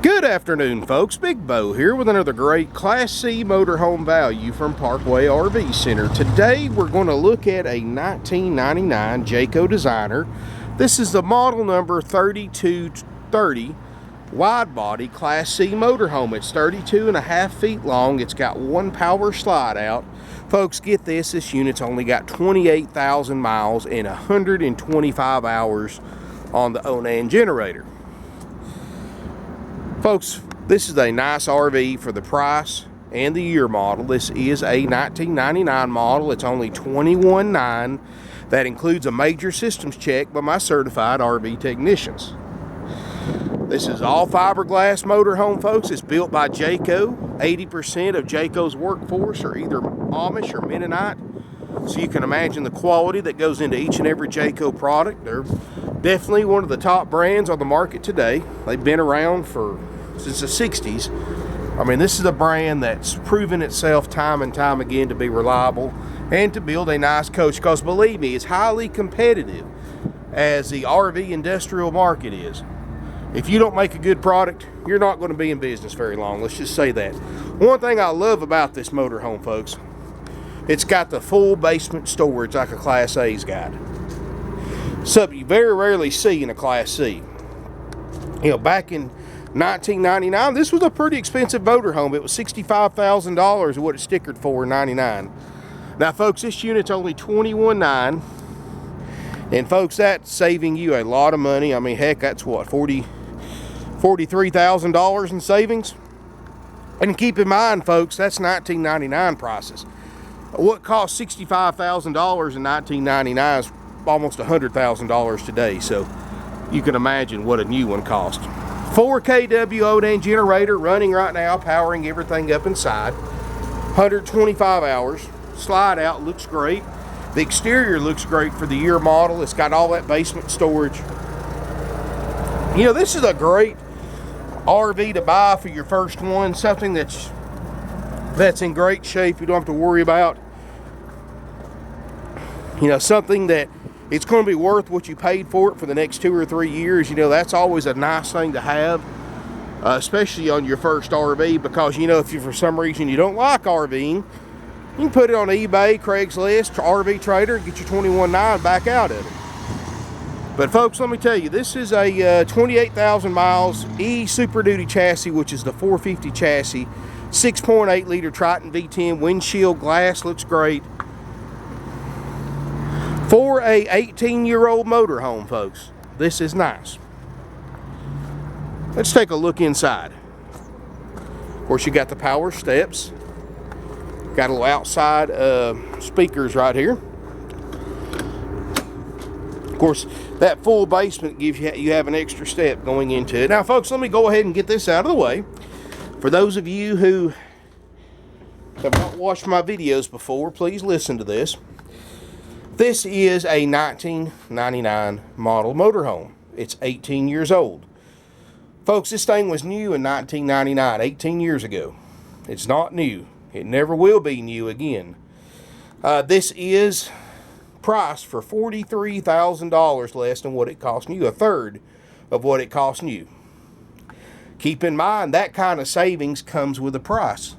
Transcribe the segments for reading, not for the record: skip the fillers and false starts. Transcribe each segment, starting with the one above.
Good afternoon, folks. Big Bo here with another great Class C motorhome value from Parkway RV Center. Today we're going to look at a 1999 Jayco Designer. This is the model number 3230 wide body Class C motorhome. It's 32.5 feet long. It's got one power slide out. Folks, get this. This unit's only got 28,000 miles and 125 hours on the Onan generator. Folks, this is a nice RV for the price and the year model. This is a 1999 model. It's only $21,900. That includes a major systems check by my certified RV technicians. This is all fiberglass motorhome, folks. It's built by Jayco. 80% of Jayco's workforce are either Amish or Mennonite. So you can imagine the quality that goes into each and every Jayco product. They're definitely one of the top brands on the market today. They've been around since the 60s. I mean, this is a brand that's proven itself time and time again to be reliable and to build a nice coach, because believe me, it's highly competitive as the RV industrial market is. If you don't make a good product, you're not going to be in business very long. Let's just say that. One thing I love about this motorhome, folks, it's got the full basement storage like a Class A's got. Something you very rarely see in a Class C. You know, back in 1999, this was a pretty expensive motorhome. It was $65,000 what it stickered for in 99. Now, folks, this unit's only $21,900. And, folks, that's saving you a lot of money. I mean, heck, that's what, $43,000 in savings? And keep in mind, folks, that's 1999 prices. What cost $65,000 in 1999 is almost $100,000 today, so you can imagine what a new one cost. 4 kW Onan generator running right now, powering everything up inside. 125 hours. Slide out looks great. The exterior looks great for the year model. It's got all that basement storage. You know, this is a great RV to buy for your first one. Something that's in great shape. You don't have to worry about. You know, something that it's going to be worth what you paid for it for the next 2 or 3 years. You know, that's always a nice thing to have, especially on your first RV, because, you know, if you for some reason you don't like RVing, you can put it on eBay, Craigslist, RV Trader, and get your $21,900 back out of it. But, folks, let me tell you, this is a 28,000 miles E Super Duty chassis, which is the 450 chassis, 6.8 liter Triton V-10 windshield glass, looks great. For a 18-year-old motorhome, folks, this is nice. Let's take a look inside. Of course, you got the power steps. Got a little outside speakers right here. Of course, that full basement gives you have an extra step going into it. Now, folks, let me go ahead and get this out of the way. For those of you who have not watched my videos before, please listen to this. This is a 1999 model motorhome. It's 18 years old. Folks, this thing was new in 1999, 18 years ago. It's not new. It never will be new again. This is priced for $43,000 less than what it cost new, a third of what it cost new. Keep in mind, that kind of savings comes with a price.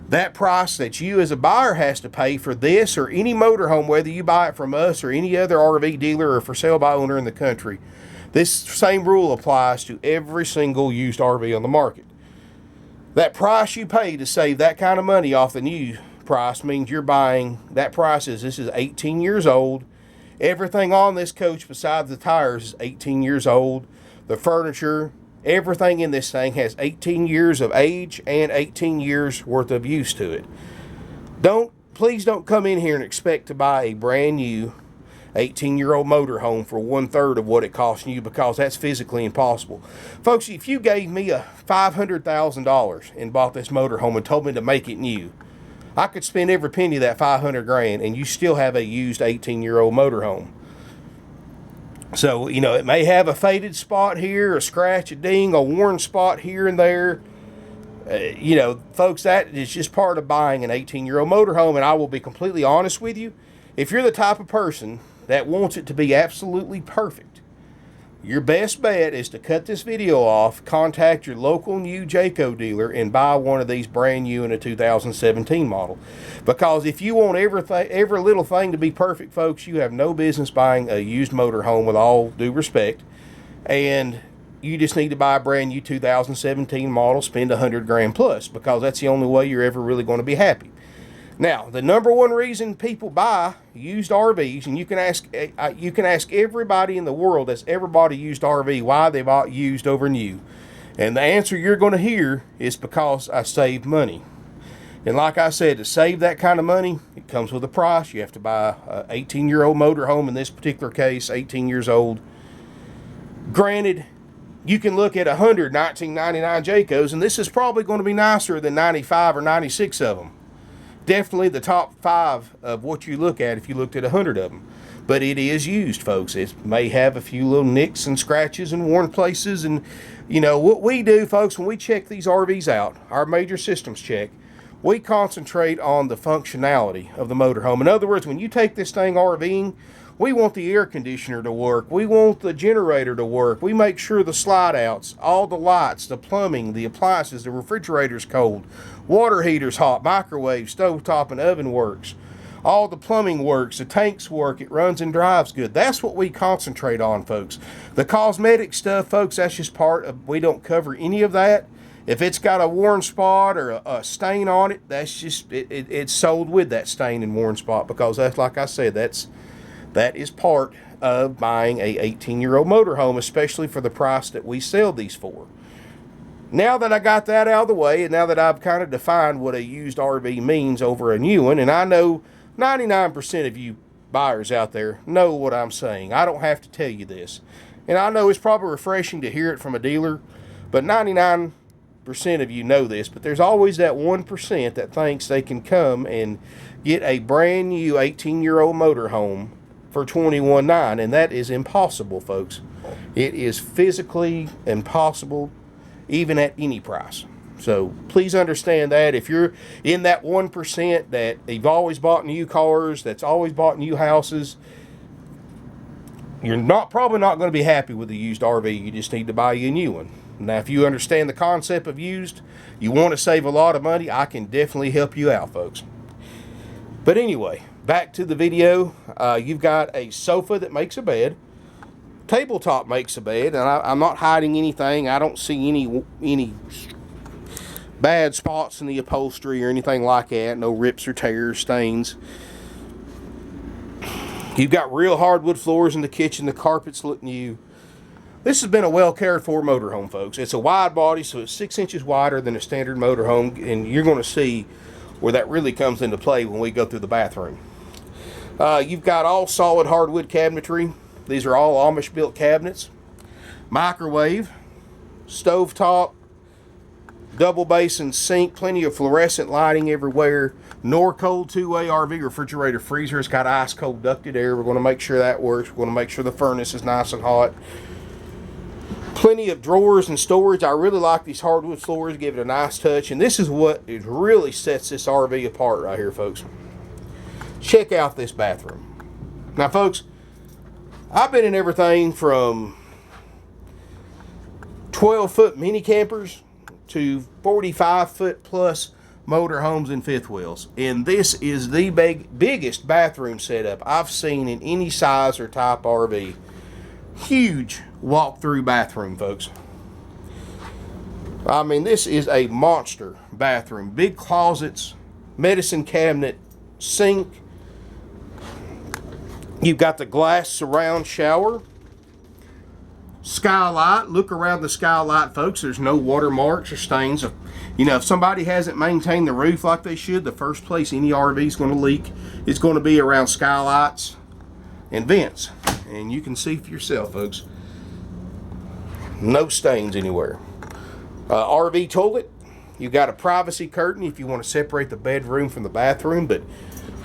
That price that you as a buyer has to pay for this or any motorhome, whether you buy it from us or any other RV dealer or for sale by owner in the country, this same rule applies to every single used RV on the market. That price you pay to save that kind of money off the new price means you're buying, that price is, this is 18 years old. Everything on this coach besides the tires is 18 years old. The furniture, everything in this thing has 18 years of age and 18 years worth of use to it. Please don't come in here and expect to buy a brand new 18-year-old motorhome for 1/3 of what it costs you, because that's physically impossible. Folks, if you gave me a $500,000 and bought this motorhome and told me to make it new, I could spend every penny of that $500,000 and you still have a used 18-year-old motorhome. So, you know, it may have a faded spot here, a scratch, a ding, a worn spot here and there. You know, folks, that is just part of buying an 18-year-old motorhome. And I will be completely honest with you. If you're the type of person that wants it to be absolutely perfect, your best bet is to cut this video off, contact your local new Jayco dealer, and buy one of these brand new in a 2017 model. Because if you want every little thing to be perfect, folks, you have no business buying a used motorhome, with all due respect. And you just need to buy a brand new 2017 model, spend $100 grand plus, because that's the only way you're ever really going to be happy. Now, the number one reason people buy used RVs, and you can ask everybody in the world that's ever bought a used RV why they bought used over new. And the answer you're going to hear is because I save money. And like I said, to save that kind of money, it comes with a price. You have to buy an 18-year-old motorhome, in this particular case, 18 years old. Granted, you can look at 100 1999 Jaycos, and this is probably going to be nicer than 95 or 96 of them. Definitely the top 5 of what you look at if you looked at 100 of them. But it is used, folks. It may have a few little nicks and scratches and worn places. And, you know, what we do, folks, when we check these RVs out, our major systems check, we concentrate on the functionality of the motorhome. In other words, when you take this thing RVing, we want the air conditioner to work. We want the generator to work. We make sure the slide outs, all the lights, the plumbing, the appliances, the refrigerator's cold, water heater's hot, microwave, stovetop, and oven works. All the plumbing works, the tanks work, it runs and drives good. That's what we concentrate on, folks. The cosmetic stuff, folks, that's just part of, we don't cover any of that. If it's got a worn spot or a stain on it, that's just, it's sold with that stain and worn spot, because that's, like I said, that is part of buying a 18-year-old motorhome, especially for the price that we sell these for. Now that I got that out of the way, and now that I've kind of defined what a used RV means over a new one, and I know 99% of you buyers out there know what I'm saying. I don't have to tell you this. And I know it's probably refreshing to hear it from a dealer, but 99% of you know this. But there's always that 1% that thinks they can come and get a brand new 18-year-old motorhome for $21,900, and that is impossible, folks. It is physically impossible, even at any price. So please understand that if you're in that 1% that you've always bought new cars, that's always bought new houses, you're probably not going to be happy with a used RV. You just need to buy you a new one. Now, if you understand the concept of used, you want to save a lot of money, I can definitely help you out, folks. But anyway, back to the video. You've got a sofa that makes a bed. Tabletop makes a bed, and I'm not hiding anything. I don't see any bad spots in the upholstery or anything like that. No rips or tears, stains. You've got real hardwood floors in the kitchen. The carpets look new. This has been a well cared for motorhome, folks. It's a wide body, so it's 6 inches wider than a standard motorhome, and you're going to see where that really comes into play when we go through the bathroom. You've got all solid hardwood cabinetry. These are all Amish built cabinets. Microwave, stovetop, double basin sink, plenty of fluorescent lighting everywhere. Norcold two-way RV refrigerator freezer. It's got ice cold ducted air. We're going to make sure that works. We're going to make sure the furnace is nice and hot. Plenty of drawers and storage. I really like these hardwood floors. Give it a nice touch. And this is what it really sets this RV apart right here, folks. Check out this bathroom. Now, folks, I've been in everything from 12-foot mini campers to 45-foot plus motorhomes and fifth wheels. And this is the biggest bathroom setup I've seen in any size or type RV. Huge walk-through bathroom, folks. I mean, this is a monster bathroom. Big closets, medicine cabinet, sink. You've got the glass surround shower. Skylight. Look around the skylight, folks. There's no watermarks or stains. You know, if somebody hasn't maintained the roof like they should, the first place any RV is going to leak is going to be around skylights and vents. And you can see for yourself, folks. No stains anywhere. RV toilet. You've got a privacy curtain if you want to separate the bedroom from the bathroom. But,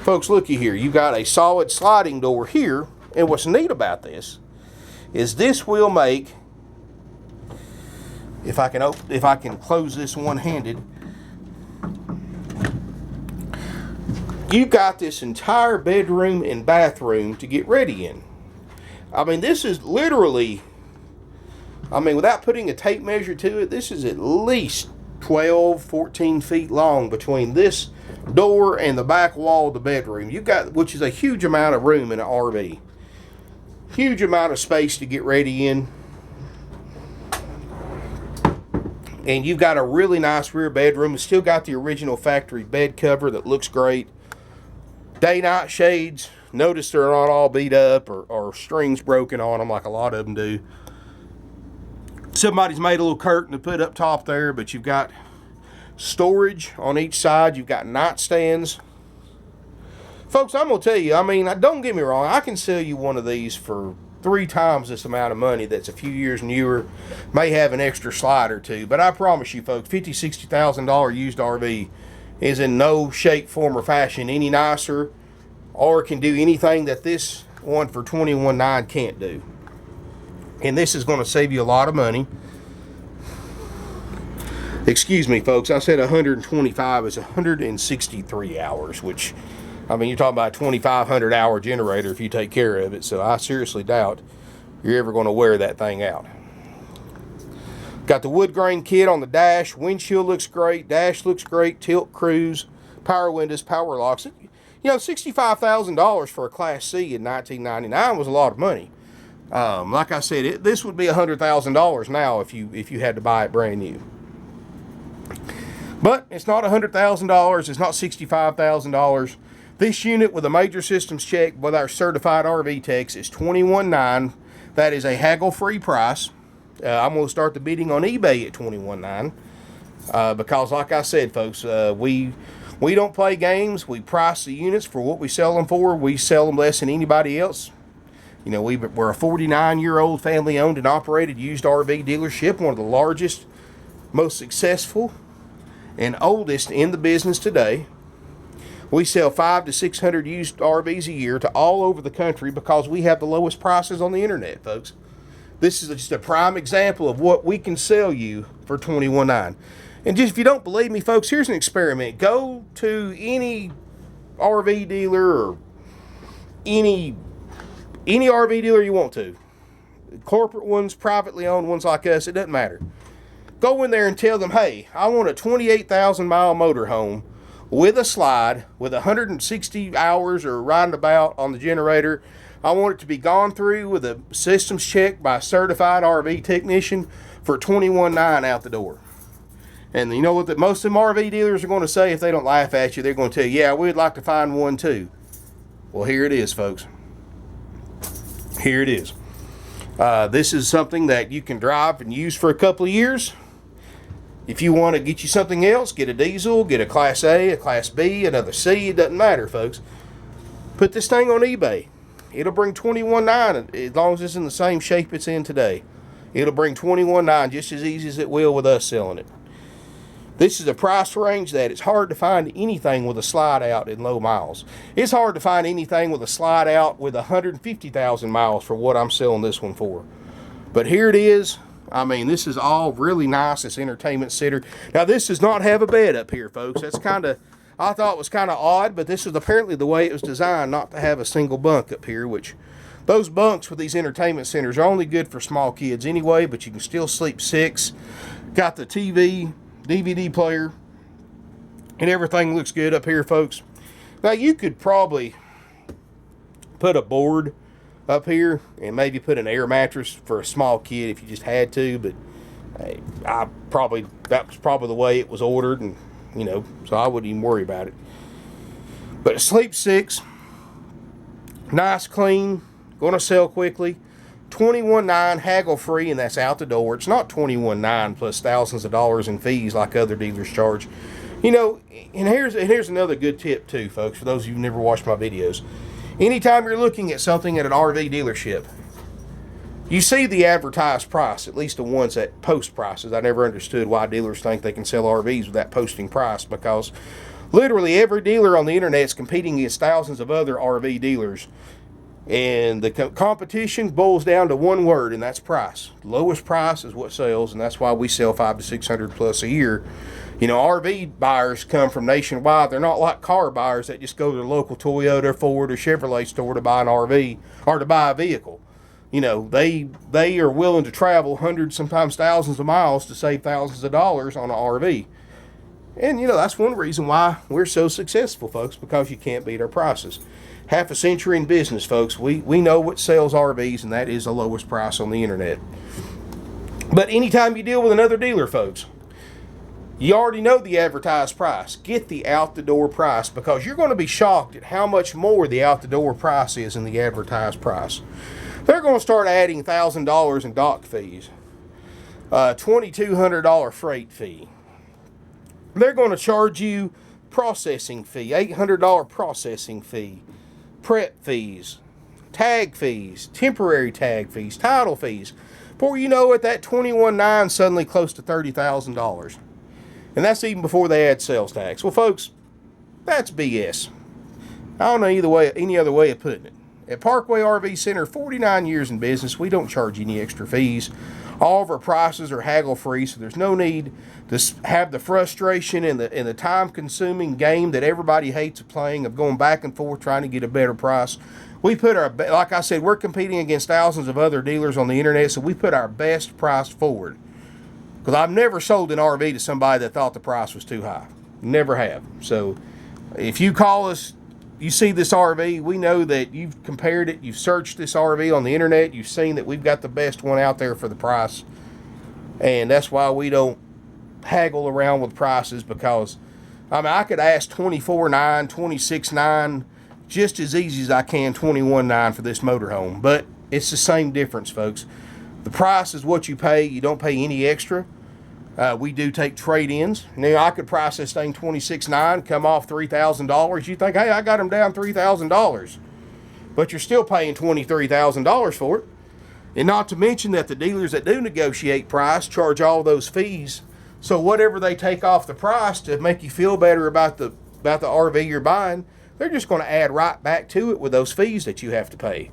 folks, looky here. You've got a solid sliding door here. And what's neat about this is this will make, if I can close this one-handed, you've got this entire bedroom and bathroom to get ready in. I mean, this is literally I mean, without putting a tape measure to it, this is at least 12, 14 feet long between this door and the back wall of the bedroom. You've got, which is a huge amount of room in an RV. Huge amount of space to get ready in. And you've got a really nice rear bedroom. It's still got the original factory bed cover that looks great. Day-night shades. Notice they're not all beat up or strings broken on them like a lot of them do. Somebody's made a little curtain to put up top there, but you've got storage on each side. You've got nightstands. Folks, I'm going to tell you, I mean, don't get me wrong, I can sell you one of these for 3 times this amount of money that's a few years newer, may have an extra slide or two, but I promise you folks, $50,000, $60,000 used RV is in no shape, form, or fashion any nicer or can do anything that this one for $21,900 can't do. And this is going to save you a lot of money. Excuse me, folks, I said 125 is 163 hours, which, I mean, you're talking about a 2,500 hour generator if you take care of it, so I seriously doubt you're ever going to wear that thing out. Got the wood grain kit on the dash. Windshield looks great. Dash looks great. Tilt, cruise, power windows, power locks. You know, $65,000 for a Class C in 1999 was a lot of money. Like I said, this would be $100,000 now if you had to buy it brand new. But it's not $100,000. It's not $65,000. This unit with a major systems check with our certified RV techs is $21,900. That is a haggle-free price. I'm going to start the bidding on eBay at $21,900 because, like I said, folks, we don't play games. We price the units for what we sell them for. We sell them less than anybody else. You know, we're a 49-year-old family-owned and operated used RV dealership, one of the largest, most successful, and oldest in the business today. We sell 500 to 600 used RVs a year to all over the country because we have the lowest prices on the internet, folks. This is just a prime example of what we can sell you for $21,900. And just if you don't believe me, folks, here's an experiment. Go to any RV dealer or any RV dealer you want to. Corporate ones, privately owned ones like us, it doesn't matter. Go in there and tell them, hey, I want a 28,000 mile motorhome with a slide, with 160 hours or riding about on the generator. I want it to be gone through with a systems check by a certified RV technician for $21,900 out the door. And you know what most of them RV dealers are going to say if they don't laugh at you? They're going to tell you, yeah, we'd like to find one too. Well, here it is, folks. Here it is. This is something that you can drive and use for a couple of years. If you want to get you something else, get a diesel, get a Class A, a Class B, another C, it doesn't matter, folks. Put this thing on eBay. It'll bring $21,900 as long as it's in the same shape it's in today. It'll bring $21,900 just as easy as it will with us selling it. This is a price range that it's hard to find anything with a slide out in low miles. It's hard to find anything with a slide out with 150,000 miles for what I'm selling this one for. But here it is. I mean, this is all really nice. This entertainment center. Now, this does not have a bed up here, folks. That's kind of, I thought was kind of odd, but this is apparently the way it was designed, not to have a single bunk up here, which those bunks with these entertainment centers are only good for small kids anyway, but you can still sleep 6. Got the TV, DVD player, and everything looks good up here, folks. Now, you could probably put a board up here and maybe put an air mattress for a small kid if you just had to, but hey, that was probably the way it was ordered, and you know, so I wouldn't even worry about it. But sleep 6, nice, clean, gonna sell quickly. $21,900 haggle free, and that's out the door. It's not $21,900 plus thousands of dollars in fees like other dealers charge. You know, and here's another good tip too, folks, for those of you who've never watched my videos. Anytime you're looking at something at an RV dealership, you see the advertised price, at least the ones that post prices. I never understood why dealers think they can sell RVs without posting price, because literally every dealer on the internet is competing against thousands of other RV dealers. And the competition boils down to one word, and that's price. The lowest price is what sells, and that's why we sell 500 to 600 plus a year. You know, RV buyers come from nationwide. They're not like car buyers that just go to the local Toyota, Ford, or Chevrolet store to buy an RV or to buy a vehicle. You know, they are willing to travel hundreds, sometimes thousands of miles to save thousands of dollars on an RV. And, you know, that's one reason why we're so successful, folks, because you can't beat our prices. Half a century in business, folks. We know what sells RVs, and that is the lowest price on the internet. But anytime you deal with another dealer, folks, you already know the advertised price. Get the out-the-door price, because you're going to be shocked at how much more the out-the-door price is than the advertised price. They're going to start adding $1,000 in dock fees, $2,200 freight fee. They're going to charge you processing fee, $800 processing fee, prep fees, tag fees, temporary tag fees, title fees. Before you know it, that $21,900 suddenly close to $30,000. And that's even before they add sales tax. Well, folks, that's BS. I don't know any other way of putting it. At Parkway RV Center, 49 years in business, we don't charge any extra fees. All of our prices are haggle-free, so there's no need to have the frustration and the time-consuming game that everybody hates playing of going back and forth trying to get a better price. We put our, like I said, we're competing against thousands of other dealers on the internet, so we put our best price forward. Because I've never sold an RV to somebody that thought the price was too high. Never have. So if you call us, you see this RV, we know that you've compared it, you've searched this RV on the internet, you've seen that we've got the best one out there for the price. And that's why we don't haggle around with prices, because I mean, I could ask $24,900, $26,900 just as easy as I can $21,900 for this motorhome. But it's the same difference, folks. The price is what you pay. You don't pay any extra. We do take trade-ins. Now, I could price this thing $26,900, come off $3,000. You think, hey, I got them down $3,000. But you're still paying $23,000 for it. And not to mention that the dealers that do negotiate price charge all those fees. So whatever they take off the price to make you feel better about the RV you're buying, they're just going to add right back to it with those fees that you have to pay.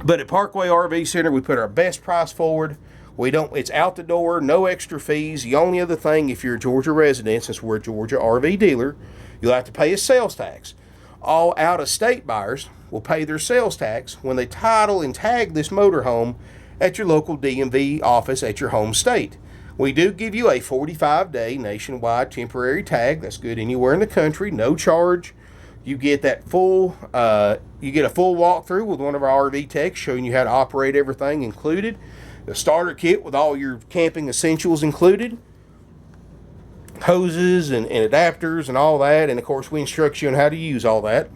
But at Parkway RV Center, we put our best price forward. It's out the door, no extra fees. The only other thing, if you're a Georgia resident, since we're a Georgia RV dealer, you'll have to pay a sales tax. All out-of-state buyers will pay their sales tax when they title and tag this motorhome at your local DMV office at your home state. We do give you a 45-day nationwide temporary tag. That's good anywhere in the country, no charge. You get that you get a full walkthrough with one of our RV techs showing you how to operate everything included. The starter kit with all your camping essentials included. Hoses and adapters and all that. And of course, we instruct you on how to use all that.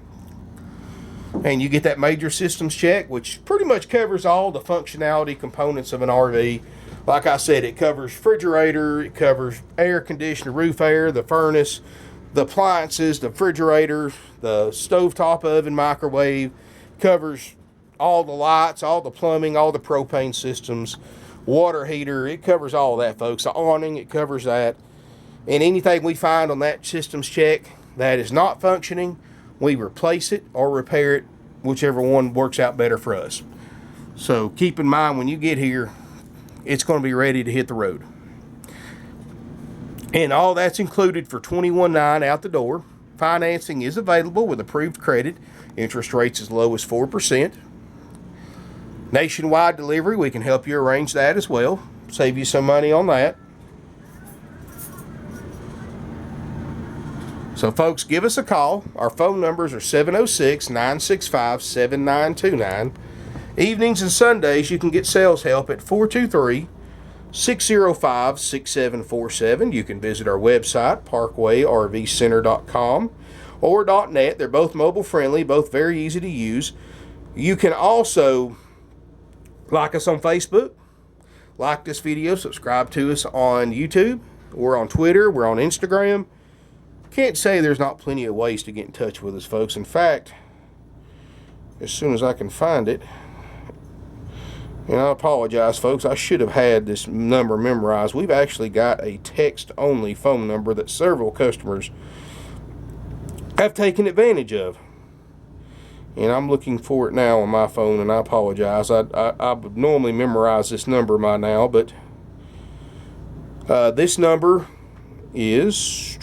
And you get that major systems check, which pretty much covers all the functionality components of an RV. Like I said, it covers refrigerator, it covers air conditioner, roof air, the furnace, the appliances, the refrigerator, the stovetop oven, microwave, covers all the lights, all the plumbing, all the propane systems, water heater. It covers all that, folks. The awning, it covers that. And anything we find on that systems check that is not functioning, we replace it or repair it, whichever one works out better for us. So keep in mind, when you get here, it's going to be ready to hit the road. And all that's included for $21,900 out the door. Financing is available with approved credit. Interest rates as low as 4%. Nationwide delivery, we can help you arrange that as well. Save you some money on that. So folks, give us a call. Our phone numbers are 706-965-7929. Evenings and Sundays, you can get sales help at 423-605-6747. You can visit our website, parkwayrvcenter.com or .net. They're both mobile friendly, both very easy to use. You can also like us on Facebook, like this video, subscribe to us on YouTube. We're on Twitter, we're on Instagram. Can't say there's not plenty of ways to get in touch with us, folks. In fact, as soon as I can find it, and I apologize, folks, I should have had this number memorized. We've actually got a text-only phone number that several customers have taken advantage of. And I'm looking for it now on my phone, and I apologize. I would normally memorize this number by now, but this number is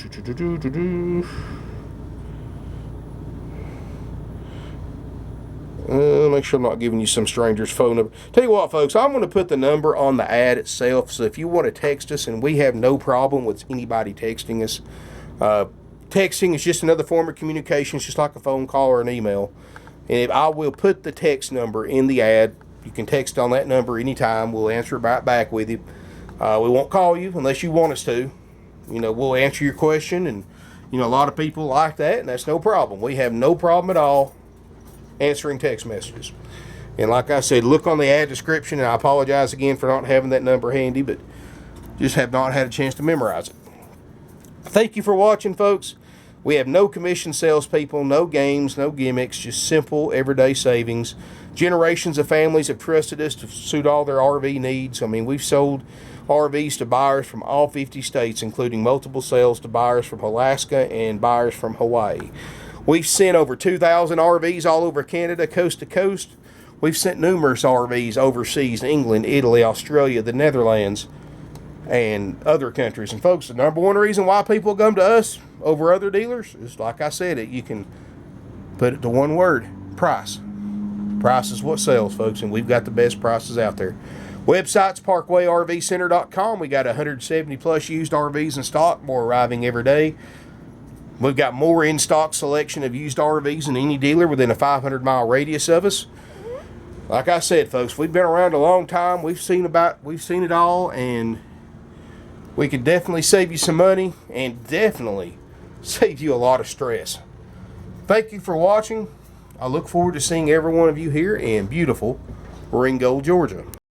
make make sure I'm not giving you some stranger's phone number. Tell you what, folks, I'm going to put the number on the ad itself, so if you want to text us, and we have no problem with anybody texting us. Texting is just another form of communication. It's just like a phone call or an email. And I will put the text number in the ad. You can text on that number anytime. We'll answer right back with you. We won't call you unless you want us to. You know, we'll answer your question, and you know, a lot of people like that, and that's no problem. We have no problem at all answering text messages. And like I said, look on the ad description, and I apologize again for not having that number handy, but just have not had a chance to memorize it. Thank you for watching, folks. We have no commission salespeople, no games, no gimmicks, just simple everyday savings. Generations of families have trusted us to suit all their RV needs. I mean, we've sold RVs to buyers from all 50 states, including multiple sales to buyers from Alaska and buyers from Hawaii. We've sent over 2,000 RVs all over Canada, coast to coast. We've sent numerous RVs overseas, England, Italy, Australia, the Netherlands, and other countries. And folks, the number one reason why people come to us over other dealers is, like I said, you can put it to one word: price. Price is what sells, folks, and we've got the best prices out there. Website's parkwayrvcenter.com. We got 170 plus used RVs in stock, more arriving every day. We've got more in-stock selection of used RVs than any dealer within a 500-mile radius of us. Like I said, folks, we've been around a long time. We've seen it all, and we could definitely save you some money and definitely save you a lot of stress. Thank you for watching. I look forward to seeing every one of you here in beautiful Ringgold, Georgia.